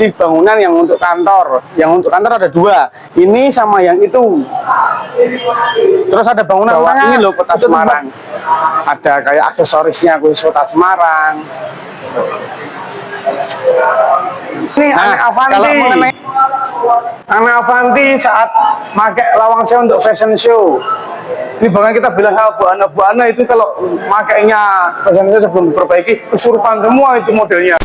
di bangunan yang untuk kantor. Yang untuk kantor ada dua, ini sama yang itu. Terus ada bangunan bawah ini loh, Kota Semarang. Ada kayak aksesorisnya khusus Kota Semarang. Ini Ane Avanti. Kalau mengenai Ane Avanti saat pakai lawang saya untuk fashion show, ini bahkan kita bilang sama Bu Ana itu kalau makainya fashion show sebelum diperbaiki kesurupan semua itu modelnya.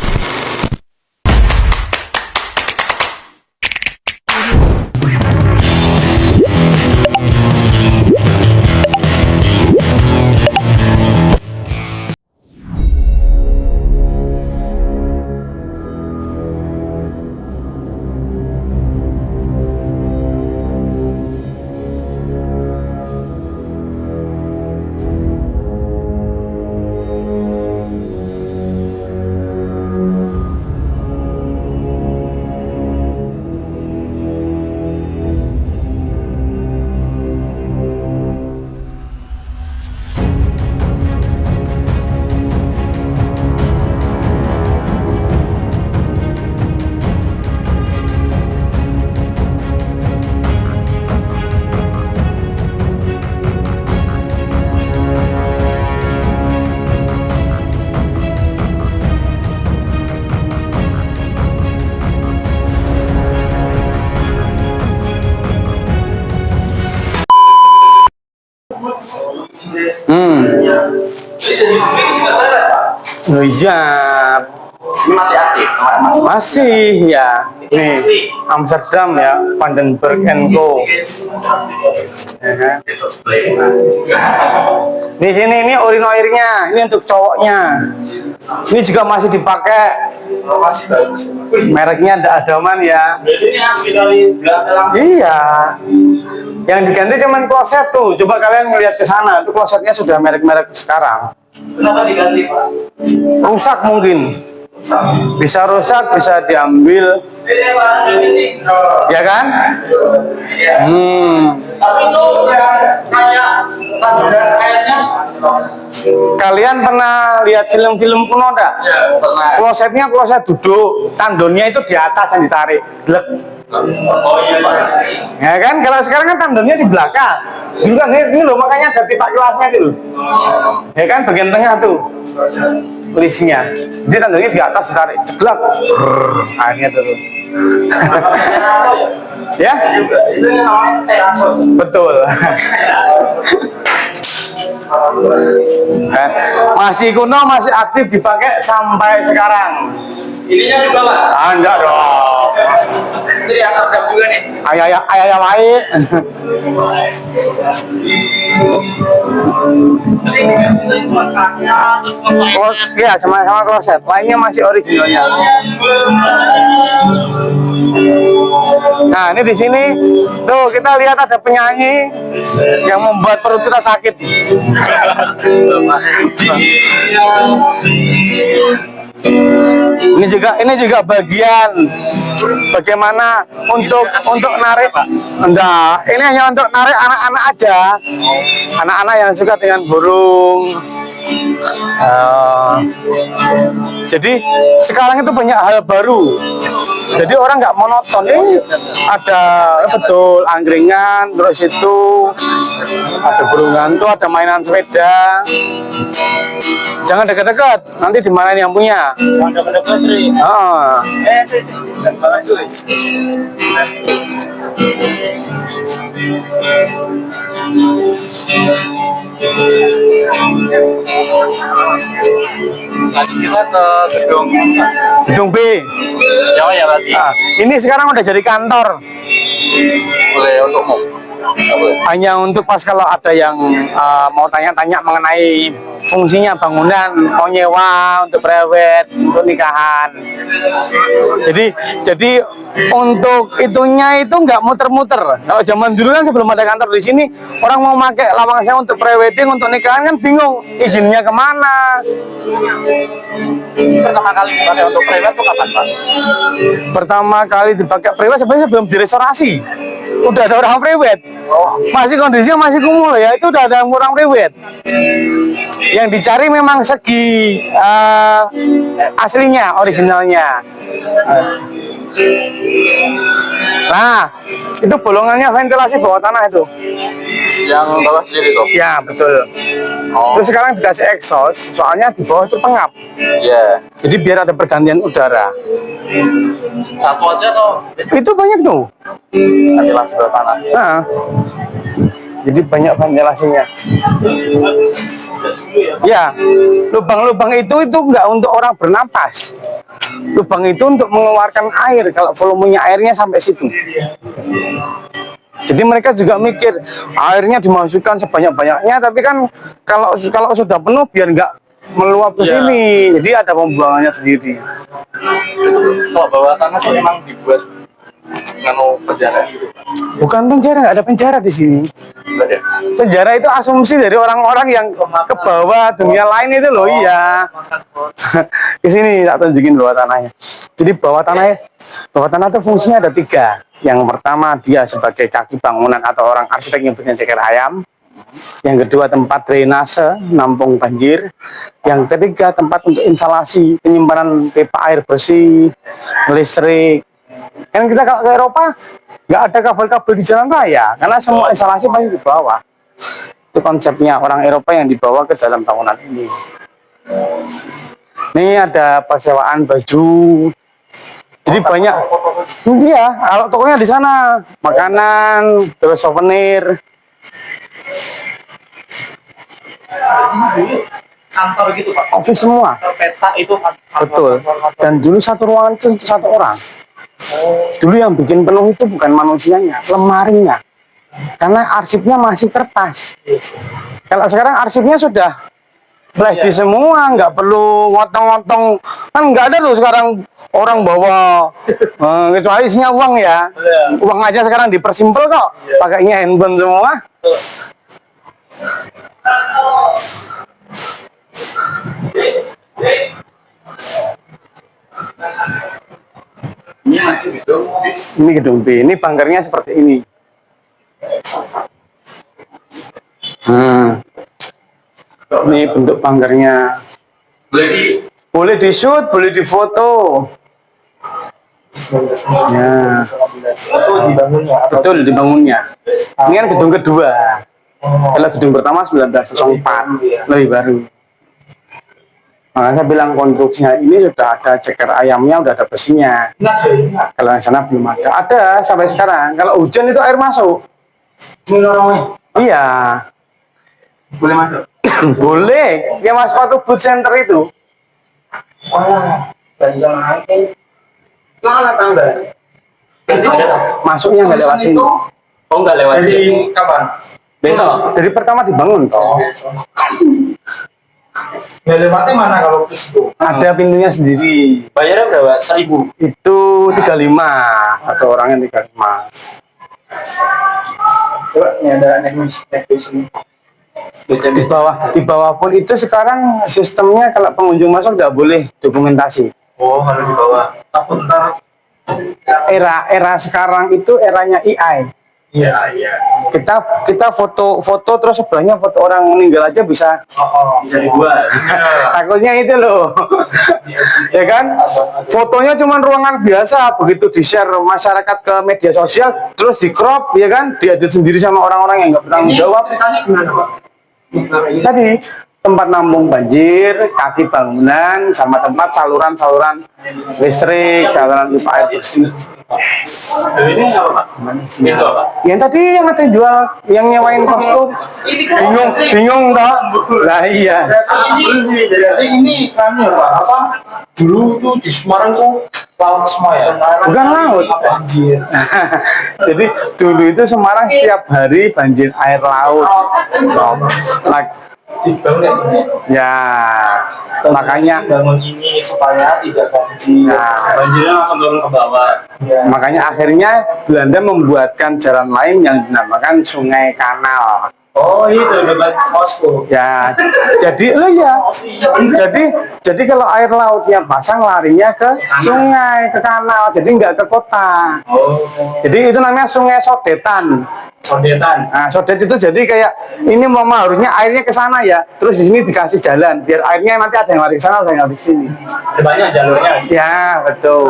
Oh iya, Ini masih aktif, masih ya. Nih, Amsterdam ya, Vandenberg & Co. Di sini ini urinoirnya, ini untuk cowoknya. Ini juga masih dipakai. Mereknya ada Adaman ya. Ini asli dari belakang. Iya. Yang diganti cuman kloset tuh. Coba kalian ngelihat ke sana, itu klosetnya sudah merek-merek sekarang. Kenapa diganti, Pak? Rusak mungkin. Bisa rusak, bisa diambil. Ini Pak, ini. Ya kan? Tapi itu kayak tanduran airnya. Kalian pernah lihat film-film kuno enggak? Ya, pernah. Klosetnya kloset duduk, tandonnya itu di atas yang ditarik. Glek. Oh iya, Pak. Ya kan? Kalau sekarang kan tandonnya di belakang. Dulu kan ini loh, makanya ada pipa kelasnya itu loh. Ya kan, bagian tengah tuh listnya. Jadi tandonnya di atas ditarik, ceklak. Akhirnya turun. Ya? Itu yang namanya teraso. Betul. Kan? Masih kuno, masih aktif dipakai sampai sekarang. Ininya juga, Pak. Ah, enggak dong. Ini yang seragam juga nih. Ayah baik. Iya, sama-sama kloset. Lainnya masih originalnya. Nah, ini di sini tuh kita lihat ada penyanyi yang membuat perut kita sakit. Ini juga bagian bagaimana untuk narik, Pak. Enggak, ini hanya untuk narik anak-anak aja. Anak-anak yang suka dengan burung. Jadi sekarang itu banyak hal baru. Jadi orang nggak monoton. Ini ada betul angkringan, terus itu ada burung hantu, ada mainan sepeda. Jangan dekat-dekat, nanti dimarahin yang punya. Jangan dekat-dekat, Tri. Lanjut kita ke Gedung B. Jawa ya lagi. Nah, ini sekarang udah jadi kantor. Boleh untukmu. Hanya untuk pas kalau ada yang mau tanya-tanya mengenai fungsinya bangunan, mau nyewa untuk prewed, untuk nikahan. Jadi untuk itunya itu nggak muter-muter. Kalau zaman dulu kan sebelum ada kantor di sini, orang mau pakai lawang saya untuk prewedding, untuk nikahan kan bingung izinnya kemana. Pertama kali dipakai untuk prewed itu kapan, Pak? Pertama kali dipakai prewed sebenarnya sebelum direstorasi. Udah ada orang prewed. Masih kondisinya masih kumuh ya, itu udah ada orang prewed. Yang dicari memang segi aslinya, originalnya. Nah, itu bolongannya ventilasi bawah tanah itu. Yang bawah sendiri tuh. Ya, betul. Oh, Terus sekarang dikasih exhaust, soalnya di bawah itu pengap. iya. Jadi biar ada pergantian udara. Satu aja atau Itu banyak tuh. ventilasi bawah tanah? Nah, jadi banyak ventilasinya. Ya, lubang-lubang itu nggak untuk orang bernapas. Lubang itu untuk mengeluarkan air kalau volumenya airnya sampai situ. Jadi mereka juga mikir airnya dimasukkan sebanyak-banyaknya, tapi kan kalau sudah penuh biar nggak meluap ke sini. Jadi ada pembuangannya sendiri. Kalau bawah tanah sih memang dibuat nganu penjara gitu. Bukan penjara, nggak ada penjara di sini. Enggak ya? Penjara itu asumsi dari orang-orang yang ke bawah dunia lain itu loh, iya. Ke sini tak tunjukin bawah tanahnya. Jadi bawah tanah itu fungsinya ada 3. Yang pertama dia sebagai kaki bangunan atau orang arsitek nyebutnya ceker ayam. Yang kedua tempat drainase, nampung banjir. Yang ketiga tempat untuk instalasi penyimpanan pipa air bersih, listrik. Kan kita kalau ke Eropa nggak ada kabel-kabel di jalan raya karena semua instalasi pasti di bawah. Itu konsepnya orang Eropa yang dibawa ke dalam bangunan ini. Ini ada persewaan baju. Jadi banyak. Iya, kalau tokonya di sana, makanan, terus souvenir. Kantor gitu Pak. Office semua. Peta itu kantor. Betul. Dan dulu satu ruangan itu untuk 1 orang. Dulu yang bikin penuh itu bukan manusianya, lemarinya. Karena arsipnya masih kertas. Kalau sekarang arsipnya sudah flash di semua, nggak perlu ngotong-ngotong. Kan nggak ada tuh sekarang orang bawa, kecuali isinya uang ya. Uang aja sekarang dipersimpel kok, pakainya handphone semua. Ini masih gedung. Ini gedung B, ini bangkernya seperti ini. Ini bentuk bangkernya. Boleh di shoot, boleh di foto. Ya, Itu dibangunnya atau betul dibangunnya. Ini kan gedung kedua. Kalau gedung pertama 1904, lebih baru. Makanya saya bilang konstruksinya ini sudah ada ceker ayamnya, udah ada besinya. Kalau yang sana belum ada. Ada sampai sekarang. Kalau hujan itu air masuk. Iya, Boleh masuk? boleh. Ya mas sepatu boot center itu. dari sana mana tangga? Masuknya nggak lewat sini. Oh nggak lewat sini. Kapan? Besok. Dari pertama dibangun toh. Nggak lewatnya mana kalau bis itu? Ada pintunya sendiri. Bayarnya berapa? 1.000. Itu 35 atau orangnya 35. Coba ini ada naik bis ini. Di bawah pun itu sekarang sistemnya kalau pengunjung masuk nggak boleh dokumentasi. Oh kalau di bawah. Takut ntar. Era sekarang itu eranya AI. Iya iya. Kita foto terus sebelahnya foto orang meninggal aja bisa. Bisa dibuat. Takutnya itu loh. Ya kan? Fotonya cuma ruangan biasa, begitu di-share masyarakat ke media sosial, terus di-crop, ya kan? Diedit sendiri sama orang-orang yang nggak bertanggung jawab. Ceritanya gimana Pak? Tadi tempat nampung banjir, kaki bangunan, sama tempat saluran-saluran listrik, saluran pipa air bersih. Ini apa Pak? Itu apa? Yang tadi yang ada yang jual, yang nyewain kostum, bingung toh? Lah iya. Jadi ini kan ya Pak, apa? Dulu tuh di Semarang tuh laut semua ya? Bukan laut. Banjir. Jadi dulu itu Semarang setiap hari banjir air laut. Dibangun ya ini. Ya, makanya bangun ini supaya tidak banjir. Nah. Banjirnya langsung turun ke bawah. Ya. makanya akhirnya Belanda membuatkan jalan lain yang dinamakan Sungai Kanal. Oh itu debat Moskow. Ya, jadi lo ya. Jadi kalau air lautnya pasang larinya ke sungai, ke kanal, jadi nggak ke kota. Oh. Jadi itu namanya Sungai Sodetan. Sodetan. Nah, sodet itu jadi kayak ini mama harusnya airnya ke sana ya. Terus di sini dikasih jalan biar airnya nanti ada yang lari ke sana, ada yang lari ke sini. Banyak jalurnya. Ya, betul.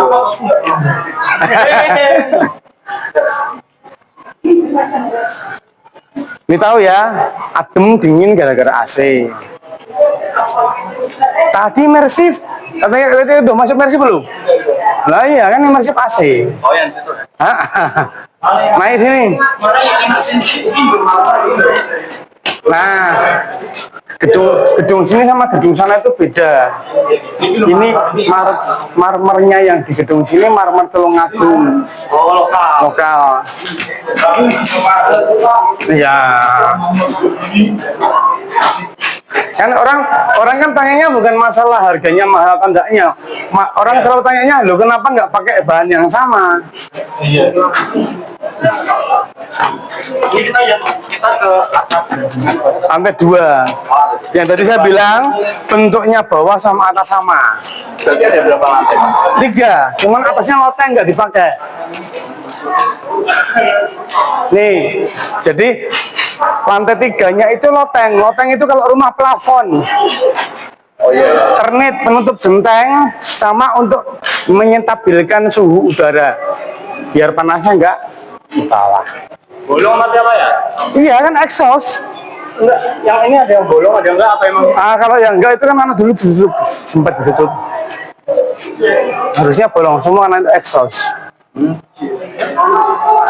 Ini tahu ya, adem dingin gara-gara AC. Tadi Mersif, katanya udah masuk Mersif belum? Lah iya kan Mersif AC. Oh yang situ. Naik sini. Mana yang enak sini? Nah, gedung sini sama gedung sana itu beda. Ini marmernya yang di gedung sini marmer Tulungagung. Oh, lokal. Lokal. Ya. Kan orang kan tanyanya bukan masalah harganya mahal atau enggaknya. Orang selalu tanyanya, loh kenapa nggak pakai bahan yang sama? Iya. Ini kita ke atap. Lantai 2. Yang tadi saya bilang bentuknya bawah sama atas sama. Berarti ada berapa lantai? 3, cuman atasnya loteng nggak dipakai. Nih, jadi lantai 3-nya itu loteng. Loteng itu kalau rumah plafon. Oh iya. Kernit penutup genteng sama untuk menyentabilkan suhu udara biar panasnya nggak di bawah. Bolong tapi apa ya? Iya kan exhaust. Enggak, yang ini ada yang bolong, ada yang enggak apa emang? Kalau yang enggak itu kan mana dulu ditutup, sempat ditutup. Harusnya bolong semua nanti exhaust.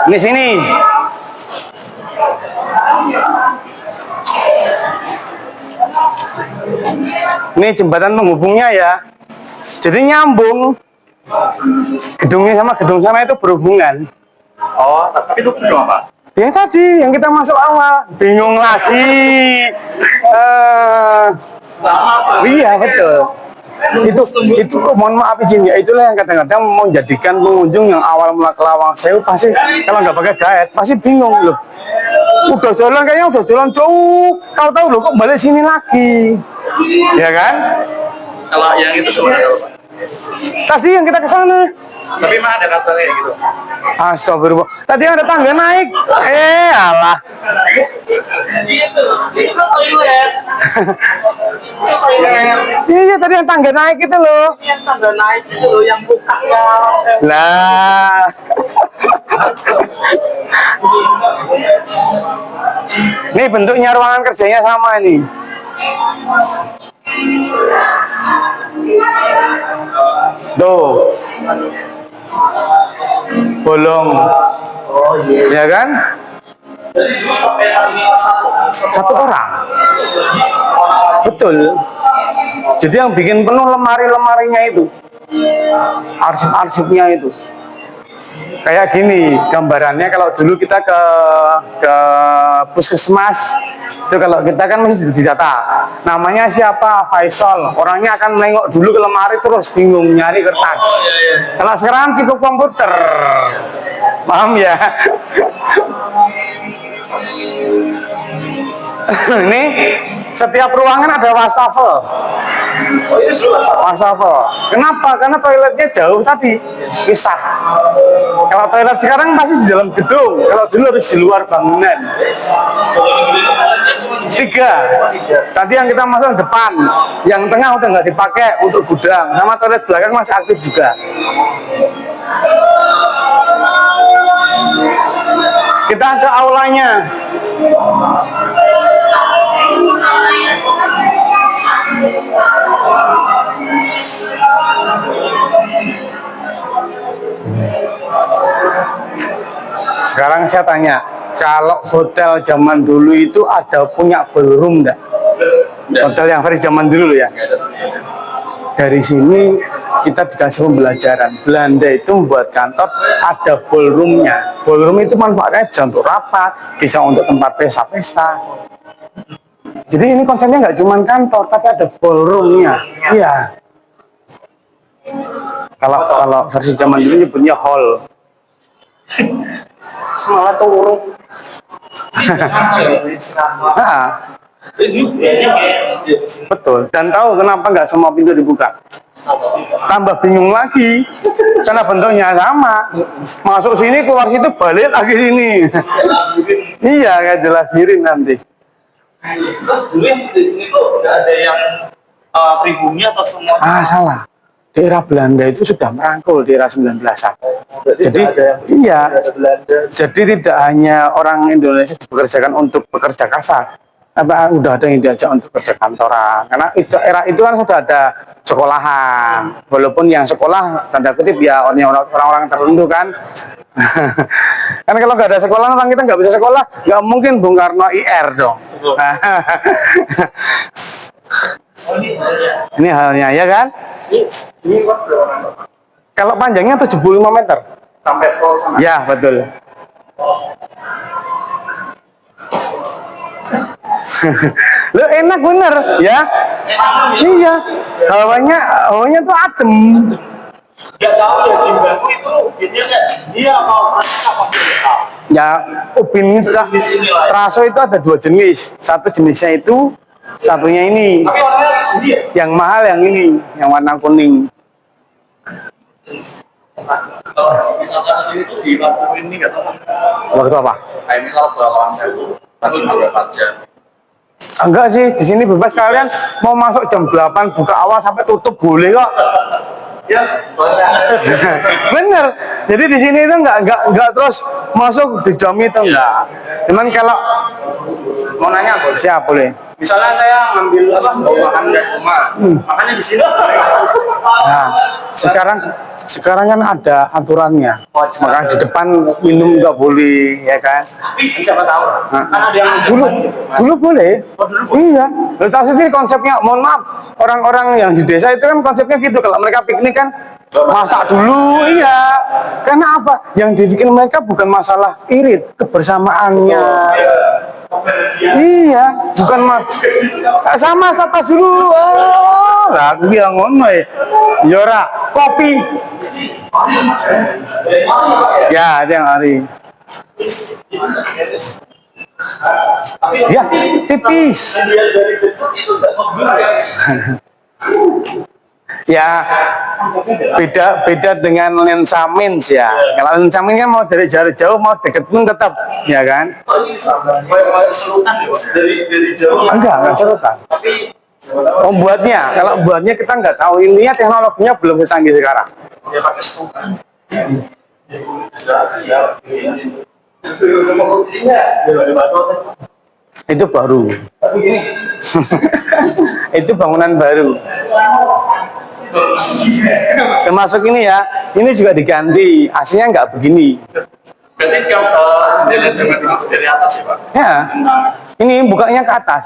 Ini sini. Ini jembatan penghubungnya ya. Jadi nyambung. Gedungnya sama gedung sana itu berhubungan. Oh, tapi itu gedung apa? Yang tadi, yang kita masuk awal. Bingung lagi. Iya, betul. Itu mohon maaf izin ya, itulah yang kadang-kadang mau menjadikan pengunjung yang awal mula ke Lawang Sewu pasti kalau nggak pakai guide pasti bingung loh. Udah jalan kayaknya udah jalan jauh, tahu-tahu loh kok balik sini lagi, ya kan? Kalau yang itu gimana? Tadi yang kita ke sana. Tapi mah ada katanya gitu. Astagfirullah. Tadi ada tangga naik. Alah. Itu toilet. Iya, tadi yang tangga naik itu loh. Yang tangga naik itu loh yang bukanya. Lah. Nih bentuknya ruangan kerjanya sama nih. Tuh. Bolong. Oh iya. Ya kan? Satu orang. Betul. Jadi yang bikin penuh lemari-lemarinya itu. Arsip-arsipnya itu. Kayak gini gambarannya kalau dulu kita ke puskesmas itu kalau kita kan mesti didata namanya siapa Faisal, orangnya akan nengok dulu ke lemari terus bingung nyari kertas. Kalau sekarang cukup komputer, paham ya? Ini setiap ruangan ada wastafel. Wastafel. Kenapa? Karena toiletnya jauh tadi, pisah. Kalau toilet sekarang masih di dalam gedung. Kalau dulu harus di luar bangunan. 3. Tadi yang kita masuk depan, yang tengah udah nggak dipakai untuk gudang, sama toilet belakang masih aktif juga. Kita ke aulanya. Sekarang saya tanya, kalau hotel zaman dulu itu ada punya ballroom enggak? Hotel yang versi zaman dulu ya. Dari sini kita dikasih pembelajaran. Belanda itu membuat kantor ada ballroomnya. Ballroom itu manfaatnya bisa untuk rapat, bisa untuk tempat pesta-pesta. Jadi ini konsepnya nggak cuma kantor, tapi ada ballroomnya. Iya. Kalau versi zaman dulu nyebutnya hall. Malah turun. Nah, betul. Dan tahu kenapa nggak semua pintu dibuka? Tambah bingung lagi karena bentuknya sama. Masuk sini, keluar situ, balik lagi sini. Iya, kayak dilahirin nanti. Terus dulu yang di sini tuh nggak ada yang pribumi atau semua? Ah, salah. Di era Belanda itu sudah merangkul di era 19-an. Jadi, iya. Belanda. Jadi tidak hanya orang Indonesia dipekerjakan untuk bekerja kasar, apa udah ada yang diajak untuk kerja kantoran. Karena itu, era itu kan sudah ada sekolahan, walaupun yang sekolah tanda kutip ya orang-orang tertentu kan. Kan kalau nggak ada sekolah orang kita nggak bisa sekolah, nggak mungkin Bung Karno IR dong. Ini halnya ya kan? Ini luas berapa meter? Kalau panjangnya 75 meter. Sampai tol sana. Ya betul. Lo enak bener ya? Iya. Hawanya tuh adem. Gak tahu ya di Baku itu ini kayak dia mau proses apa gitu. Ya, ubin teraso itu ada dua jenis. Satu jenisnya itu, satunya ini. Tapi warnanya dia. Yang mahal yang ini, yang warna kuning. Kalau misalkan ke sini tuh di waktu ini nggak tahu. Waktu apa? Kayak misal ke lawan saya tuh masih berapa jam? Enggak sih, di sini bebas kalian mau masuk jam 8 buka awal sampai tutup boleh kok. Ya, Bener. Jadi di sini itu enggak terus masuk di jam itu enggak. Cuman kalau mau nanya boleh? siap boleh. Misalnya saya ngambil apa mau makan dari rumah, makannya di sini. Nah, sekarang kan ada aturannya. Maka di depan minum nggak boleh, ya kan? Siapa tahu? Nah, Karena ada yang dulu boleh. Iya. Lo tahu sendiri konsepnya. Mohon maaf, orang-orang yang di desa itu kan konsepnya gitu. Kalau mereka piknik kan masak dulu, iya. Karena apa? Yang dibikin mereka bukan masalah irit, kebersamaannya. Iya, bukan sama status dulu. Oh, lah aku bilang ngono ya. Yora, kopi. Ya, tiang hari. Ya, tipis. Ya, beda dengan lensa mins ya. Kalau lensa mins kan mau dari jarak jauh, mau deket pun tetap, ya kan? kayak serutan ya, Pak. Dari jauh. Enggak serutan. Tapi Membuatnya, kalau buatnya kita nggak tahu. Intinya teknologinya belum secanggih sekarang. ya pakai serutan. Itu baru. Itu bangunan baru. Termasuk ini ya, ini juga diganti. Aslinya nggak begini. Berarti kalau jendela zaman dulu itu dari atas ya, Pak? Ya, ini bukanya ke atas.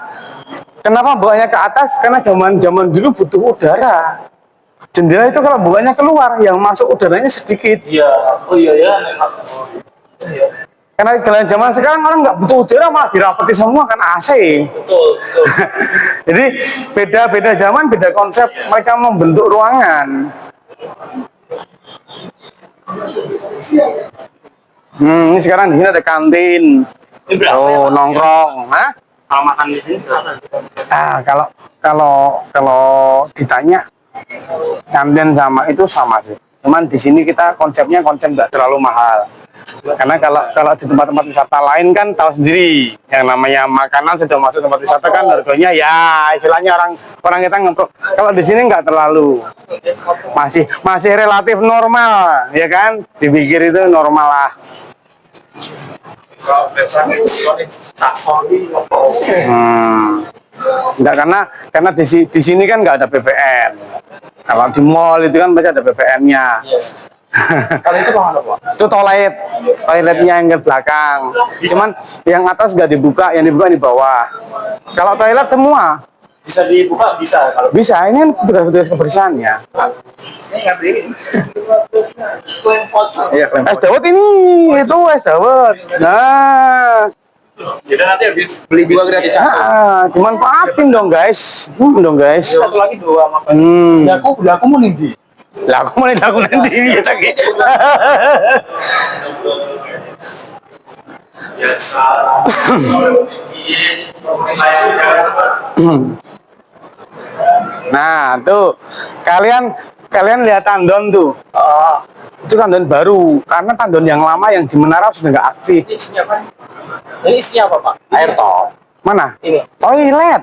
Kenapa bukanya ke atas? Karena zaman dulu butuh udara. Jendela itu kalau bukanya keluar, yang masuk udaranya sedikit. Iya. Oh iya ya. Karena dalam zaman sekarang orang nggak butuh udara, malah dirapeti semua kan AC. Betul, betul. Jadi beda zaman, beda konsep mereka membentuk ruangan. Ini sekarang di sini ada kantin. Oh, nongkrong, hah? Kalau makan di sini berapa? Kalau ditanya kantin sama itu sama sih. Cuman di sini kita konsepnya konsep nggak terlalu mahal. Karena kalau di tempat-tempat wisata lain kan tahu sendiri, yang namanya makanan sudah masuk tempat wisata kan harganya ya istilahnya orang kita ngemprok. Kalau di sini nggak terlalu, masih relatif normal, ya kan? Dipikir itu normal lah. Kalau biasanya itu saksoni Enggak, karena di sini kan nggak ada PPN. Kalau di mall itu kan masih ada PPN-nya. kalau itu apa, Pak? Itu toiletnya yang ke belakang. Cuman yang atas nggak dibuka, yang dibuka di bawah. Kalau toilet semua Bisa dibuka bisa kalau bisa. Ini kan petugas kebersihannya. ini nggak beli. Iya, Es dawet ini, itu es dawet. Nah, jadi nanti habis beli dua gratis dimanfaatin dong guys. Guys. satu lagi dua makan. Aku mau nih. Lah aku mau aku nanti ya lagi. Biasa. Nah, tuh kalian lihat tandon tuh. Itu tandon baru, karena tandon yang lama yang di menara sudah nggak aktif. Ini isinya apa? Ini isinya apa, Pak? Air toh. Mana? Ini. Toilet.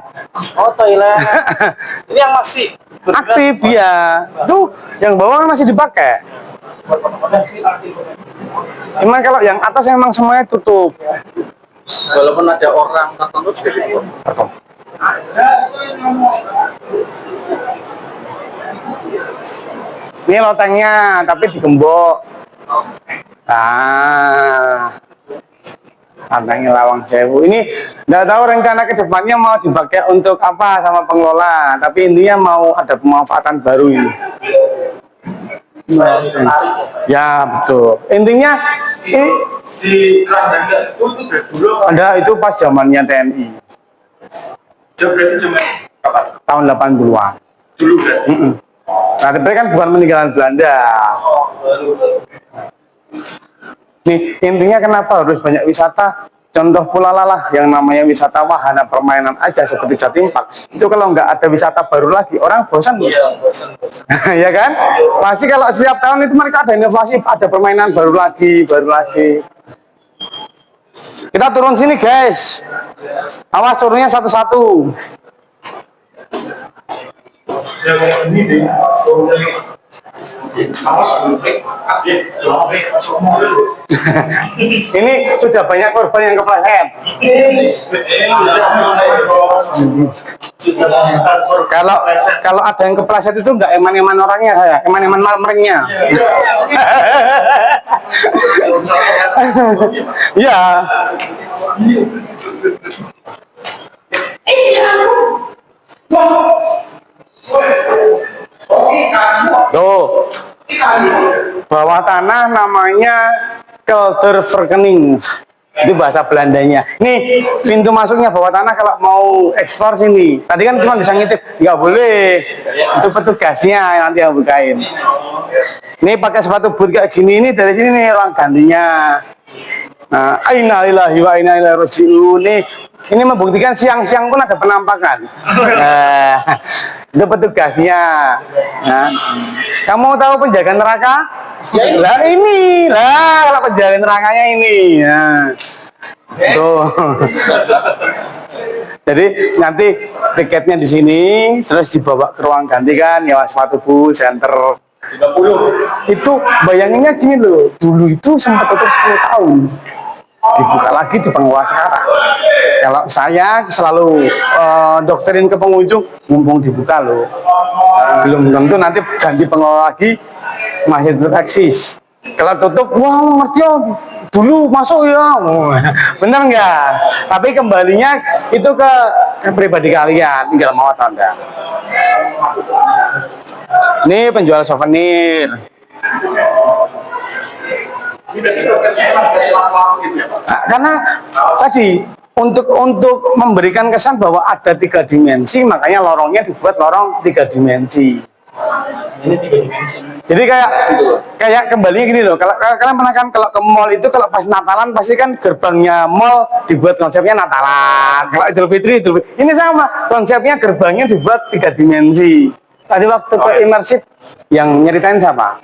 Oh, toilet. Ini yang masih Aktif ya. Tuh, yang bawah kan masih dipakai. Cuman kalau yang atas memang semuanya tutup. Walaupun ada orang tertentu juga ditutup. Ini lotengnya, tapi digembok. Nah, lotengnya Lawang Sewu. Ini nggak tahu rencana kedepannya mau dipakai untuk apa sama pengelola. Tapi intinya mau ada pemanfaatan baru ini. Ya betul. Intinya Di keranjang itu dari dulu apa? ada itu pas zamannya TNI Berarti cuma kapan? tahun 80-an. Dulu kan? Nah, tapi kan bukan peninggalan Belanda. Oh, baru. Nih, intinya kenapa harus banyak wisata? Contoh Pulau Lalah yang namanya wisata wahana permainan aja seperti Jatim Park. Itu kalau nggak ada wisata baru lagi, orang bosan. Iya, bosan. Ya kan? Pasti kalau setiap tahun itu mereka ada inovasi, ada permainan baru lagi, baru lagi. Kita turun sini, guys. Awas turunnya satu-satu. Ya, ini deh. Awas, Ini sudah banyak korban yang kepleset. Kalau ada yang kepleset itu nggak eman-eman orangnya saya, eman-eman marmernya. Ya. Tuh, bawah tanah namanya kelderverkening. Itu bahasa Belandanya. Nih, pintu masuknya bawah tanah kalau mau ekspor sini. Tadi kan cuma bisa ngintip, nggak boleh. Itu petugasnya nanti yang bukain. Ini pakai sepatu boot kayak gini, ini dari sini nih ruang gantinya. Nah, innalillahi wa inna ilaihi raji'un. Ini membuktikan siang-siang pun ada penampakan. Nah, itu petugasnya. Nah, kamu tahu penjaga neraka? Lah ini, lah kalau penjaga nerakanya ini. Nah, tuh. Jadi nanti tiketnya di sini, terus dibawa ke ruang ganti kan, nyewa sepatu boot, center. 30. Itu bayanginnya gini loh, dulu itu sempat tutup 10 tahun. Dibuka lagi di pengelola sekarang. Kalau saya selalu doktrin ke pengunjung, mumpung dibuka loh. Belum tentu nanti ganti pengelola lagi masih tetap eksis. Kalau tutup, wah ngerti ya, dulu masuk ya. Bener nggak? Tapi kembalinya itu ke pribadi kalian, tinggal mau atau enggak. Ini penjual souvenir. Nah, karena tadi untuk memberikan kesan bahwa ada 3 dimensi, makanya lorongnya dibuat lorong 3 dimensi. Ini 3 dimensi. Jadi kayak kembalinya gini loh. Kalau kalian pernah kan kalau ke mall itu kalau pas Natalan pasti kan gerbangnya mall dibuat konsepnya Natalan. Kalau Idul Fitri, ini sama konsepnya gerbangnya dibuat 3 dimensi. Tadi waktu ke imersif yang nyeritain siapa?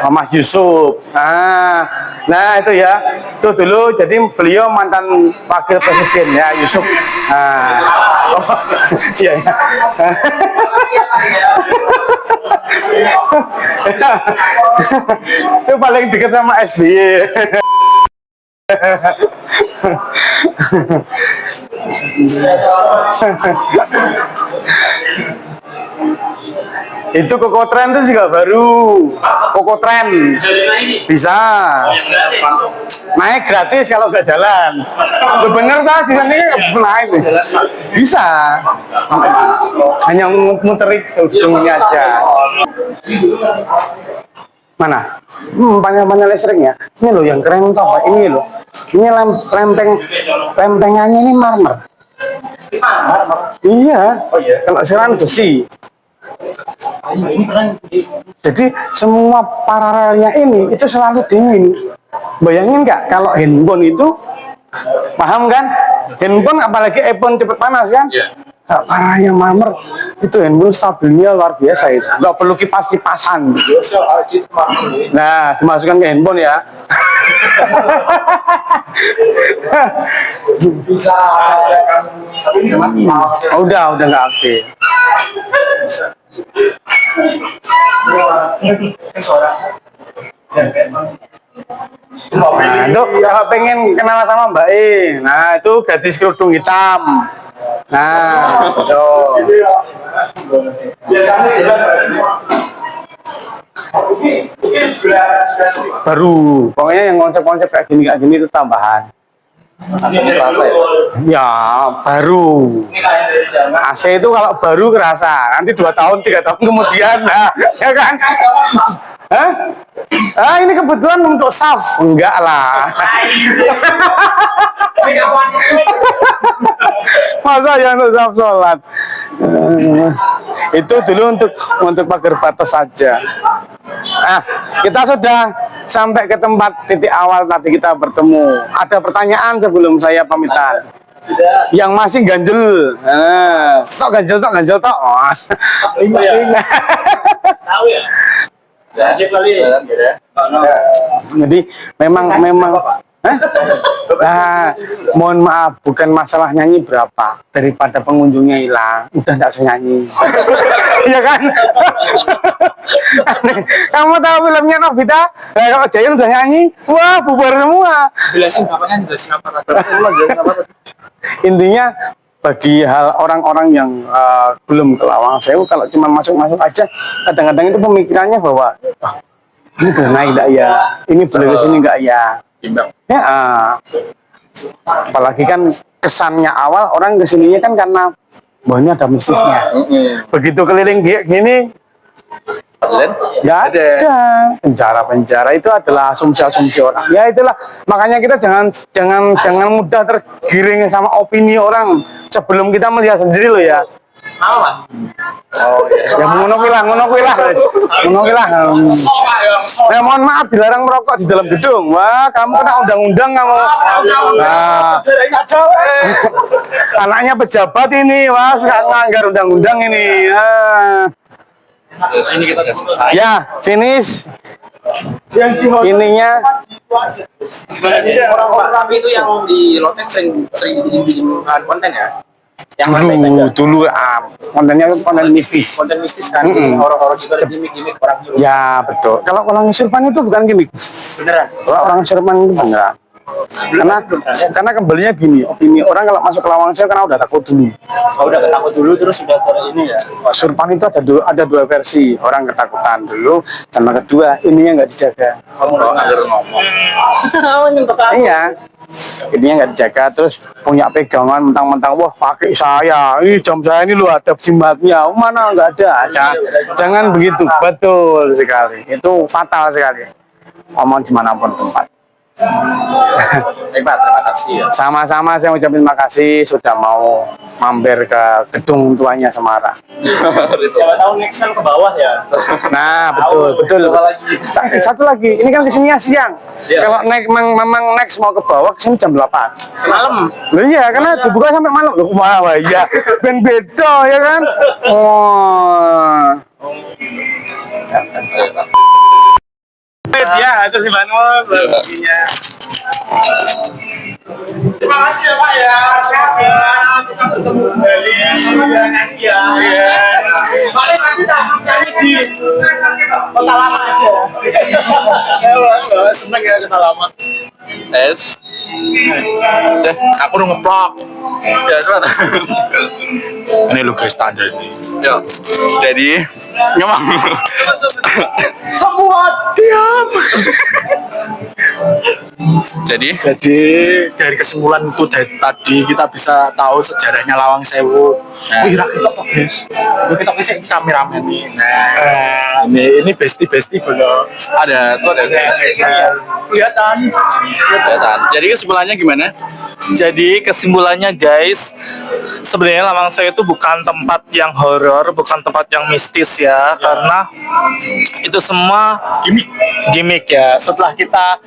Mas Yusuf. Nah itu ya. Itu dulu jadi beliau mantan wakil presiden ya Yusuf. Oh, iya. Itu paling dekat sama SBY. Itu Kokotren itu juga baru. Kokotren bisa naik gratis kalau nggak jalan. Bener kan di sana naik bisa. Hanya muterin ujungnya aja. Mana? Panjang-panjang listriknya. Ini loh yang keren tuh apa? Ini loh. Ini lempengannya ini marmer. Iya. Kalau sekarang besi. Jadi semua paralelnya ini itu selalu dingin. Bayangin nggak kalau handphone itu, paham kan? Handphone apalagi iPhone cepet panas kan? Gak parahnya Mamer itu handphone stabilnya luar biasa itu, nggak perlu kipas-kipasan. Nah, dimasukkan ke handphone ya. Bisa tapi Udah nggak aktif. Nah, itu kalau pengen kenal sama Mbak E, nah itu gadis kerudung hitam. Nah, itu baru. Pokoknya yang konsep-konsep kayak gini itu tambahan. Rasanya terasa ya. Ya, baru. AC itu kalau baru kerasa, nanti 2 tahun, 3 tahun kemudian, nah, ya kan? Hah? Ah, ini kebetulan untuk SAF. Enggak lah. Masa ya untuk SAF sholat? Itu dulu untuk pagar batas saja. Nah, kita sudah sampai ke tempat titik awal tadi kita bertemu. Ada pertanyaan sebelum saya pamitan. Yang masih ganjel, tok ganjel tok. Oh. Tahu ya? Wajib kali. Jadi memang Hah? Nah, mohon maaf, bukan masalah nyanyi berapa, daripada pengunjungnya hilang, udah nggak usah nyanyi. Iya kan? Kamu tahu filmnya Novita? Nah, kalau Jayan udah nyanyi, wah bubar semua. Jelasin apa? Intinya bagi hal orang-orang yang belum ke Lawang Sewu, kalau cuma masuk-masuk aja, kadang-kadang itu pemikirannya bahwa ini boleh naik enggak ya, ini boleh ke sini enggak ya. Timbang. Ya, apalagi kan kesannya awal orang kesininya kan karena bahwa ini ada mistisnya. Begitu keliling gini, nggak ada. Penjara itu adalah asumsi-asumsi orang. Ya itulah, makanya kita jangan mudah tergiring sama opini orang sebelum kita melihat sendiri loh ya. Apa? Oh iya. Ya ngono kuwi lah. Ya mohon maaf dilarang merokok di dalam gedung. Wah, kamu kena undang-undang kamu. Nah, anaknya pejabat ini, wah suka ngelanggar undang-undang ini. Ini kita udah selesai. Ya, finish. Ininya Orang-orang itu yang di Loteng sering bikin konten ya? Yang dulu kontennya itu konten mistis. konten mistis kan, horor-horor juga ada gimmick orang Jepang. Ya betul. Kalau orang Surpan itu bukan gimmick. Beneran? Kalau orang Surpan itu beneran. Karena kembalinya gini, opini orang kalau masuk ke Lawang Sewu karena udah takut dulu. Oh, udah ketakut dulu terus udah ini ya. Surpan itu ada dua versi, orang ketakutan dulu, sama kedua ininya nggak dijaga. Iya, ininya nggak dijaga, terus punya pegangan mentang-mentang wah pakai saya, ini jam saya ini lu ada jimatnya, mana nggak ada. Jangan begitu, betul sekali, itu fatal sekali. Ngomong dimanapun tempat. Hebat, terima kasih ya. Sama-sama saya ucapin makasih sudah mau mampir ke gedung tuanya Semarang. Siapa tahu next kan ke bawah ya. Nah, betul. Satu lagi, ini kan kesininya siang. Iya. Kalau memang next mau ke bawah, kesini jam 8. Malam. Loh iya, karena dibuka sampai malam. Loh, wah iya, ben beda ya kan? Oh. Ya, itu si Banul baginya. Terima kasih ya Pak ya. Semoga kita ketemu kembali ya. Nanti ya. Paling nanti tak nyanyi di kota lama aja. Ya, seneng ya kota lama. Tes. Aku udah ngeplok. Ya, coba. Ini lo guys standar ini. Ya. Jadi, memang Semua diam. jadi Dari kesimpulan itu tadi kita bisa tahu sejarahnya Lawang Sewu. Wih, kita kok guys. Kita kisah kameramen nih. Nah, ini bestie belum. ada Kelihatan. kelihatan. Jadi kesimpulannya gimana? Jadi kesimpulannya guys, sebenarnya Lawang Sewu itu bukan tempat yang horor, bukan tempat yang mistis ya, karena itu semua gimmick ya. Setelah kita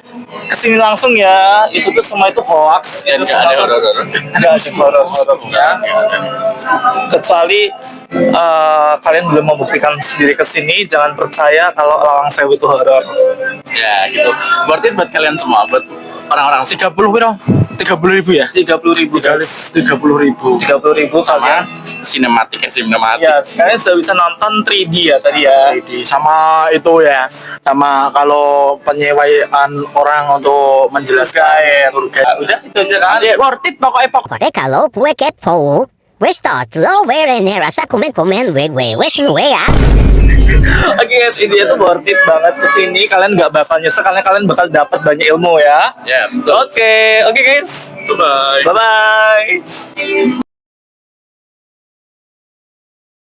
kesini langsung ya, itu tuh semua itu hoax, itu Nggak semua ada tuh horor-horor. nggak ada horor-horornya. Kecuali kalian belum membuktikan sendiri kesini, jangan percaya kalau Lawang Sewu itu horor. Ya gitu. Berarti buat kalian semua, buat orang-orang 30 piro? 30.000 ya? 30.000 guys. 30.000. 30.000 sama kalian. sinematik. Ya, kalian sudah bisa nonton 3D ya tadi ya. Sama itu ya, sama kalau penyewaan orang untuk menjelaskan tour guide. Udah itu aja kan. Ya, worth it pokoknya Oke, kalau gue kepo, we start lower in here. Rasa komen-komen, we ya. Oke guys, ini tuh worth it banget kesini. Kalian nggak bakal nyesel, kalian bakal dapat banyak ilmu ya. Ya, betul. Oke guys. Bye-bye. Bye bye.